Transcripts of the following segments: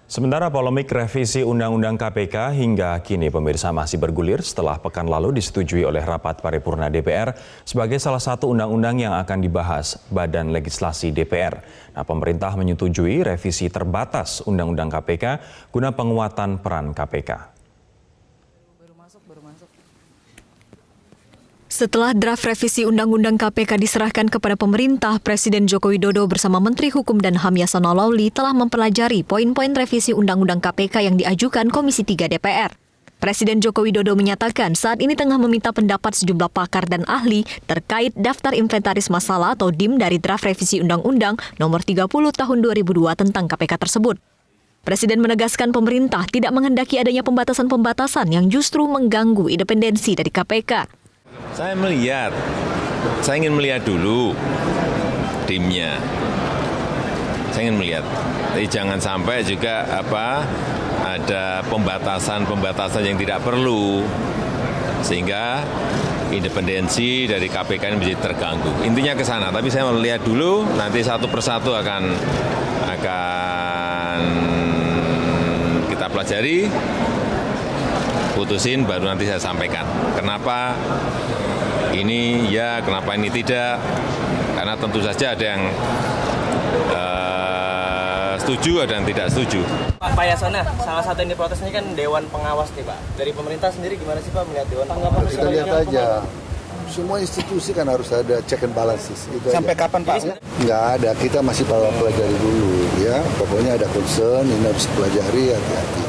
Sementara polemik revisi Undang-Undang KPK hingga kini pemirsa masih bergulir setelah pekan lalu disetujui oleh rapat paripurna DPR sebagai salah satu undang-undang yang akan dibahas Badan Legislasi DPR. Nah, pemerintah menyetujui revisi terbatas Undang-Undang KPK guna penguatan peran KPK. Setelah draft revisi Undang-Undang KPK diserahkan kepada pemerintah, Presiden Joko Widodo bersama Menteri Hukum dan HAM Yasona Laoly telah mempelajari poin-poin revisi Undang-Undang KPK yang diajukan Komisi 3 DPR. Presiden Joko Widodo menyatakan saat ini tengah meminta pendapat sejumlah pakar dan ahli terkait daftar inventaris masalah atau DIM dari draft revisi Undang-Undang Nomor 30 Tahun 2002 tentang KPK tersebut. Presiden menegaskan pemerintah tidak menghendaki adanya pembatasan-pembatasan yang justru mengganggu independensi dari KPK. Saya ingin melihat dulu DIM-nya. Saya ingin melihat. Tapi jangan sampai juga ada pembatasan-pembatasan yang tidak perlu sehingga independensi dari KPK ini menjadi terganggu. Intinya ke sana, tapi saya mau lihat dulu, nanti satu persatu akan kita pelajari, putusin, baru nanti saya sampaikan. Kenapa ini ya, kenapa ini tidak. Karena tentu saja ada yang setuju, ada yang tidak setuju. Pak Yasona, salah satu yang diprotes ini kan Dewan Pengawas nih Pak. Dari pemerintah sendiri gimana sih Pak melihat Dewan Pengawas? Kita lihat aja. Semua institusi kan harus ada check and balances. Itu sampai aja. kapan Pak? Nggak ada, kita masih pelajari dulu ya. Pokoknya ada concern, ini harus pelajari, hati-hati.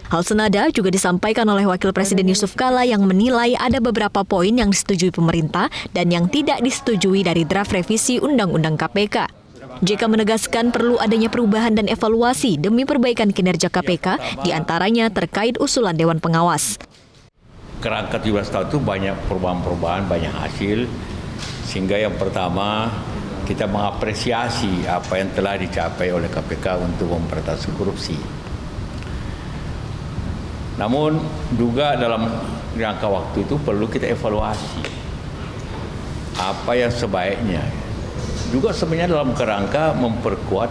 Hal senada juga disampaikan oleh Wakil Presiden Yusuf Kala yang menilai ada beberapa poin yang disetujui pemerintah dan yang tidak disetujui dari draft revisi Undang-Undang KPK. JK menegaskan perlu adanya perubahan dan evaluasi demi perbaikan kinerja KPK, diantaranya terkait usulan Dewan Pengawas. Kerangka 17 tahun itu banyak perubahan-perubahan, banyak hasil, sehingga yang pertama kita mengapresiasi apa yang telah dicapai oleh KPK untuk memberantas korupsi. Namun juga dalam jangka waktu itu perlu kita evaluasi apa yang sebaiknya. Juga sebenarnya dalam kerangka memperkuat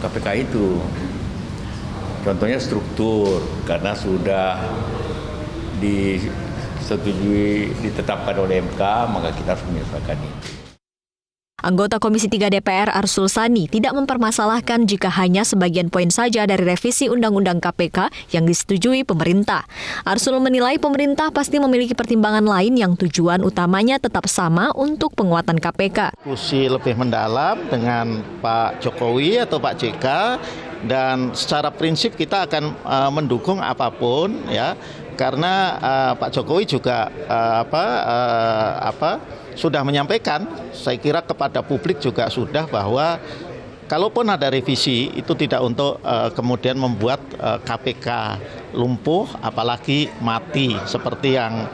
KPK itu. Contohnya struktur, karena sudah disetujui, ditetapkan oleh MK, maka kita harus menyesuaikan itu. Anggota Komisi 3 DPR Arsul Sani tidak mempermasalahkan jika hanya sebagian poin saja dari revisi Undang-Undang KPK yang disetujui pemerintah. Arsul menilai pemerintah pasti memiliki pertimbangan lain yang tujuan utamanya tetap sama untuk penguatan KPK. Diskusi lebih mendalam dengan Pak Jokowi atau Pak JK, dan secara prinsip kita akan mendukung apapun ya, karena Pak Jokowi juga sudah menyampaikan, saya kira kepada publik juga sudah, bahwa kalaupun ada revisi itu tidak untuk kemudian membuat KPK lumpuh, apalagi mati seperti yang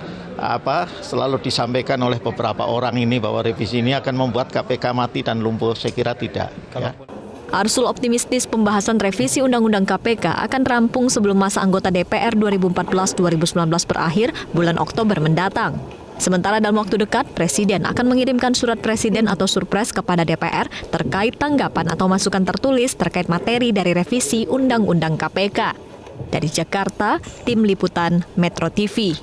selalu disampaikan oleh beberapa orang ini, bahwa revisi ini akan membuat KPK mati dan lumpuh. Saya kira tidak. Ya. Arsul optimistis pembahasan revisi Undang-Undang KPK akan rampung sebelum masa anggota DPR 2014-2019 berakhir bulan Oktober mendatang. Sementara dalam waktu dekat, Presiden akan mengirimkan surat Presiden atau Surpres kepada DPR terkait tanggapan atau masukan tertulis terkait materi dari revisi Undang-Undang KPK. Dari Jakarta, Tim Liputan Metro TV.